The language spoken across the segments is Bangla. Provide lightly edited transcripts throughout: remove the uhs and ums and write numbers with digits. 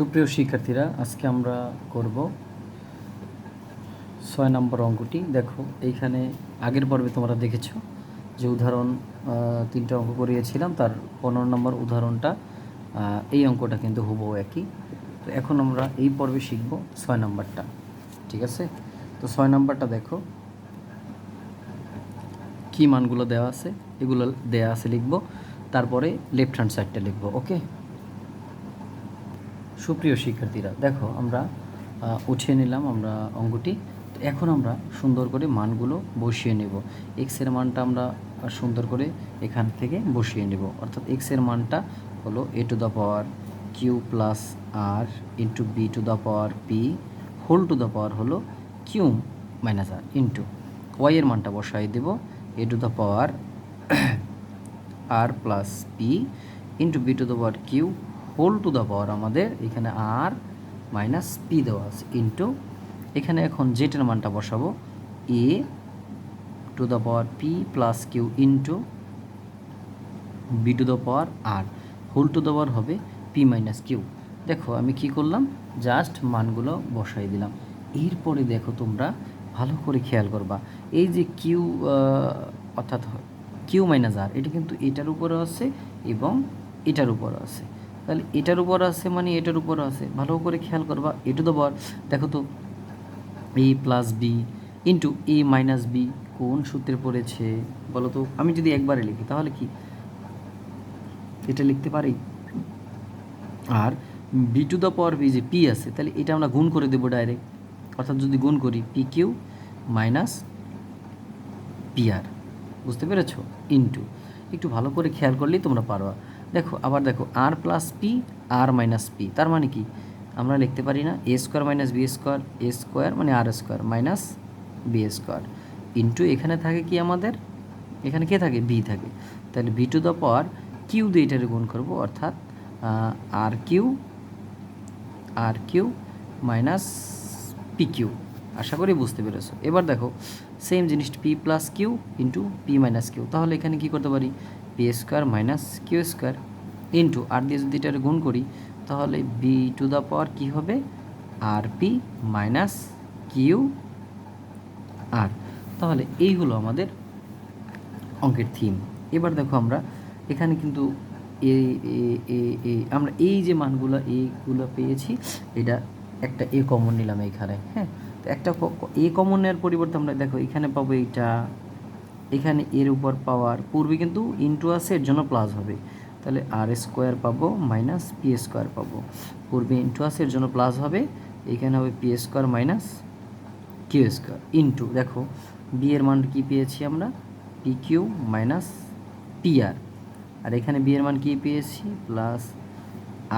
সুপ্রিয় শিক্ষার্থীরা, আজকে আমরা করব 6 নম্বর অঙ্কটি। দেখো, এইখানে আগের পর্বে তোমরা দেখেছো যে উদাহরণ 3টা অঙ্ক করিয়েছিলাম, তার 15 নম্বর উদাহরণটা এই অঙ্কটা কিন্তু হুবহু একই। তো এখন আমরা এই পর্বে শিখব 6 নম্বরটা। ঠিক আছে? তো 6 নম্বরটা দেখো কি মানগুলো দেওয়া আছে, এগুলো দেওয়া আছে লিখব, তারপরে লেফট হ্যান্ড সাইডটা লিখব। ওকে সুপ্রিয় শিক্ষার্থীরা, দেখো আমরা উঠিয়ে নিলাম আমরা অঙ্কটি। এখন আমরা সুন্দর করে মানগুলো বসিয়ে নেব। এক্সের মানটা আমরা সুন্দর করে এখান থেকে বসিয়ে নেব, অর্থাৎ এক্সের মানটা হলো a to the power Q plus R into B to the power P whole to the power হলো কিউ মাইনাস আর ইন্টু ওয়াইয়ের মানটা বসাই দেব a to the power R plus P into B to the power Q whole to the power আমাদের এখানে আর মাইনাস পি দেওয়া আছে ইন্টু এখানে এখন জেটের মানটা বসাবো A to the power P plus Q into B to the power R whole to the power হবে পি মাইনাস কিউ। দেখো আমি কি করলাম, জাস্ট মানগুলো বসাই দিলাম। এরপরে দেখো তোমরা ভালো করে খেয়াল করবা, এই যে কিউ অর্থাৎ কিউ মাইনাস আর এটা কিন্তু এটার উপরে আছে এবং এটার উপরে আছে। তাহলে এটার উপর আছে মানে এটার উপর আছে, ভালো করে খেয়াল করবা। এ টু দ্য পাওয়ার দেখো তো এ প্লাস বি ইন্টু এ মাইনাস বি কোন সূত্রে পড়েছে বলো তো? আমি যদি একবারে লিখি তাহলে কি এটা লিখতে পারি? আর B to the power B যে পি আছে, তাহলে এটা আমরা গুণ করে দেবো ডাইরেক্ট, অর্থাৎ যদি গুণ করি পি কিউ মাইনাস পি আর, বুঝতে পেরেছো? ইন্টু একটু ভালো করে খেয়াল করলেই তোমরা পারবা। দেখো আবার দেখো R plus P R minus P, তার মানে কি আমরা লিখতে পারি না A square minus B square, A square মানে R square minus B square into এখানে থাকে কি আমাদের, এখানে কে থাকে? বি থাকে। তাহলে B to the power Q দিয়ে এটারে গুণ করবো, অর্থাৎ R Q minus P Q. আশা করি বুঝতে পেরেছো। এবার দেখো সেম জিনিসটা P plus Q into P minus Q, তাহলে এখানে কী করতে পারি? P square minus Q square into R দিয়ে যদি এটার গুণ করি তাহলে বি টু দ্য পাওয়ার কী হবে? R P minus Q R. তাহলে এই হলো আমাদের অঙ্কের থিম। এবার দেখো আমরা এখানে কিন্তু আমরা এই যে মানগুলো এইগুলো পেয়েছি, এটা একটা এ কমন নিলাম এইখানে। হ্যাঁ, তো একটা এ কমন নেওয়ার পরিবর্তে আমরা দেখো এখানে পাবো এইটা, এখানে এর উপর পাওয়ার পূর্বে কিন্তু ইন্টু আছে, এর জন্য প্লাস হবে। তাহলে আর স্কোয়ার পাবো মাইনাস পি স্কোয়ার পাবো, পূর্বে ইন্টু আছে এর জন্য প্লাস হবে, এখানে হবে P square minus Q square into দেখো বি এর মান কী পেয়েছি আমরা? P Q minus P R, আর এখানে বি এর মান কী পেয়েছি? Plus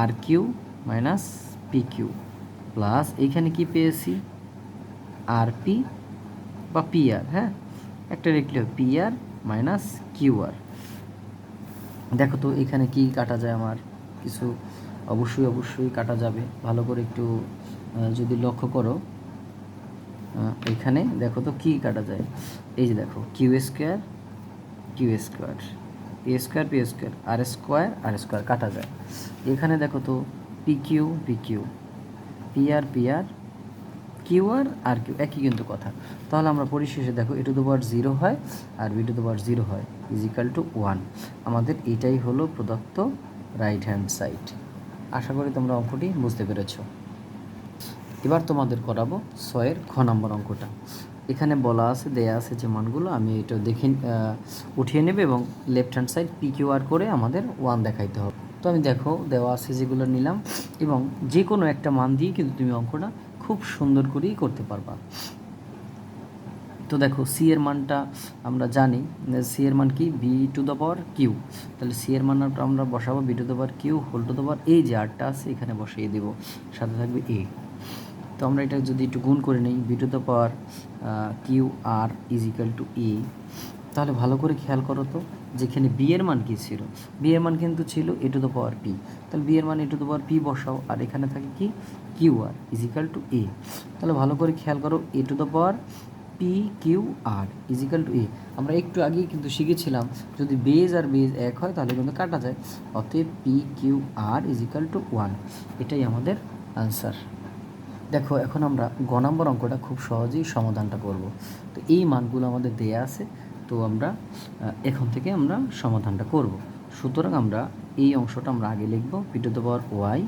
R Q minus P Q plus এইখানে কী পেয়েছি? আর পি বা পি আর। হ্যাঁ, একটা লিখলে P R minus Q R. দেখো তো এখানে কি কাটা যায় আমার? কিছু অবশ্যই কাটা যাবে, ভালো করে একটু যদি লক্ষ্য করো এখানে দেখো তো কি কাটা যায়। এই যে দেখো কিউ স্কোয়ার পি স্কোয়ার আর স্কোয়ার কাটা যায়। এখানে দেখো তো P Q P R Q R Q একই কিন্তু কথা। তাহলে আমরা পরিশেষে দেখো এ টু দ্য পাওয়ার 0 হয় আর বি টু দ্য পাওয়ার 0 হয় ইজিক্যাল টু 1। আমাদের এটাই হলো প্রদত্ত রাইট হ্যান্ড সাইড। আশা করি তোমরা অঙ্কটি বুঝতে পেরেছো। এবার তোমাদের করাবো 6-এর খ নম্বর অঙ্কটা। এখানে বলা আছে, দেয়া আছে যে মানগুলো আমি এটা দেখে উঠিয়ে নেবে এবং left hand side P Q R করে আমাদের 1 দেখাইতে হবে। তো আমি দেখো দেওয়া আছে যেগুলো নিলাম, এবং যে কোনো একটা মান দিয়ে কিন্তু তুমি অঙ্কটা খুব সুন্দর করেই করতে পারবা। তো দেখো সি এর মানটা আমরা জানি, সি এর মান কি? B to the power Q. তাহলে সি এর মানটা আমরা বসাবো B to the power Q whole to the power এই যে আরটা আছে এখানে বসিয়ে দেবো, সাথে থাকবে এ। তো আমরা এটা যদি একটু গুণ করে নিই, B to the power Q R equal to A, তাহলে ভালো করে খেয়াল করো তো যেখানে বি এর মান কী ছিল? বি এর মান কিন্তু ছিল A to the power P, তাহলে বি এর মান A to the power P বসাও, আর এখানে থাকে কি? Q R equal to A. তাহলে ভালো করে খেয়াল করো, A to the power P Q R equal to A. আমরা একটু আগেই কিন্তু শিখেছিলাম যদি বেজ আর বেজ এক হয় তাহলে কিন্তু কাটা যায়। অতএব P Q R equal to 1, এটাই আমাদের আনসার। দেখো এখন আমরা গ নম্বর অঙ্কটা খুব সহজেই সমাধানটা করব। তো এই মানগুলো আমাদের দেয়া আছে, তো আমরা এখন থেকে আমরা সমাধানটা করব। সুতরাং আমরা এই অংশটা আমরা আগে লিখব P to the power Y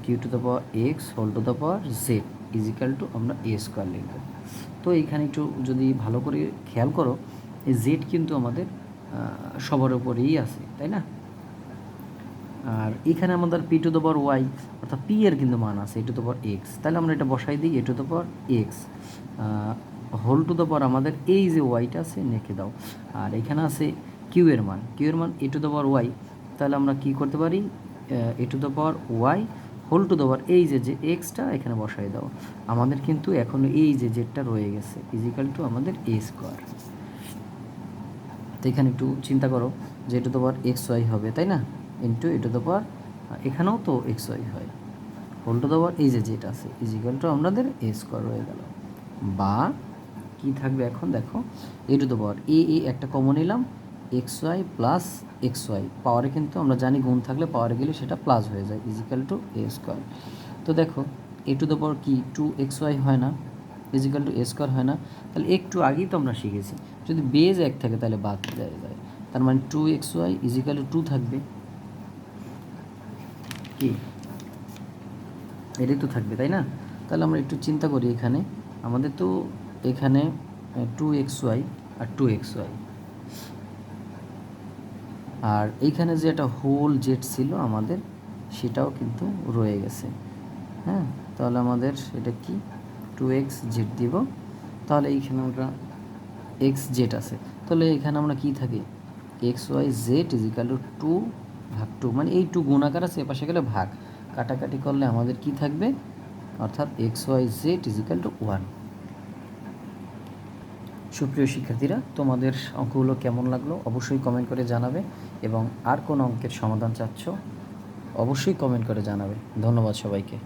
Q to the power X whole to the power Z equal to আমরা এ স্কোয়ার লিখব। তো এইখানে একটু যদি ভালো করে খেয়াল করো, এই জেড কিন্তু আমাদের সবার উপরেই আছে, তাই না? আর এখানে আমাদের P to the power Y অর্থাৎ পি এর কিন্তু মান আছে A to the power X, তাহলে আমরা এটা বসাই দিই A to the power X whole to the power আমাদের এই যে ওয়াইটা আছে লিখে দাও। আর এখানে আছে কিউ এর মান A to the power Y, তাহলে আমরা কি করতে পারি A to the power Y whole to the power এই যে এক্সটা এখানে বসাই দাও। আমাদের কিন্তু এখনও এই যে জেডটা রয়ে গেছে ইজিক্যাল টু আমাদের এ স্কোয়ার। তো এখানে একটু চিন্তা করো যে A to the power X Y হবে, তাই না? Into A to the power এখানেও তো এক্স ওয়াই হয় হোল টু দ্য পাওয়ার এই যে যেটা আছে ইজিক্যাল টু আমাদের এ স্কোয়ার হয়ে গেল। বা কি থাকবে এখন দেখো এ টু দ্য পাওয়ার এ একটা কমন নিলাম X Y plus X Y, পাওয়ারে কিন্তু আমরা জানি গুণ থাকলে পাওয়ারে গেলে সেটা প্লাস হয়ে যায় ইজিক্যাল টু এ স্কোয়ার। তো দেখো এ টু দ্য পাওয়ার কি 2xy হয় না ইজিক্যাল টু এ স্কোয়ার হয় না? তাহলে একটু আগেই তো আমরা শিখেছি যদি বেজ এক থাকে তাহলে বাদ দেওয়া যায়, তার মানে 2xy ইজিক্যাল টু 2 থাকবে, কি এটাই তো থাকবে, তাই না? তাহলে আমরা একটু চিন্তা করি, এখানে আমাদের তো এখানে 2xy আর 2xy, আর এইখানে যে একটা হোল জেড ছিল আমাদের সেটাও কিন্তু রয়ে গেছে। হ্যাঁ, তাহলে আমাদের এটা কি 2x জেড দিব, তাহলে এইখানে আমরা এক্স জেড আছে, তাহলে এখানে আমরা কি থাকি X Y Z equal to 2/2, মানে এই 2 গুণাকার আছে এপাশে গেলে ভাগ, কাটাকাটি করলে আমাদের কি থাকবে অর্থাৎ X Y Z equal to 1। সুপ্রিয় শিক্ষার্থীরা, তোমাদের অঙ্কগুলো কেমন লাগলো অবশ্যই কমেন্ট করে জানাবে, এবং আর কোন অঙ্কের সমাধান চাচ্ছ অবশ্যই কমেন্ট করে জানাবে। ধন্যবাদ সবাইকে।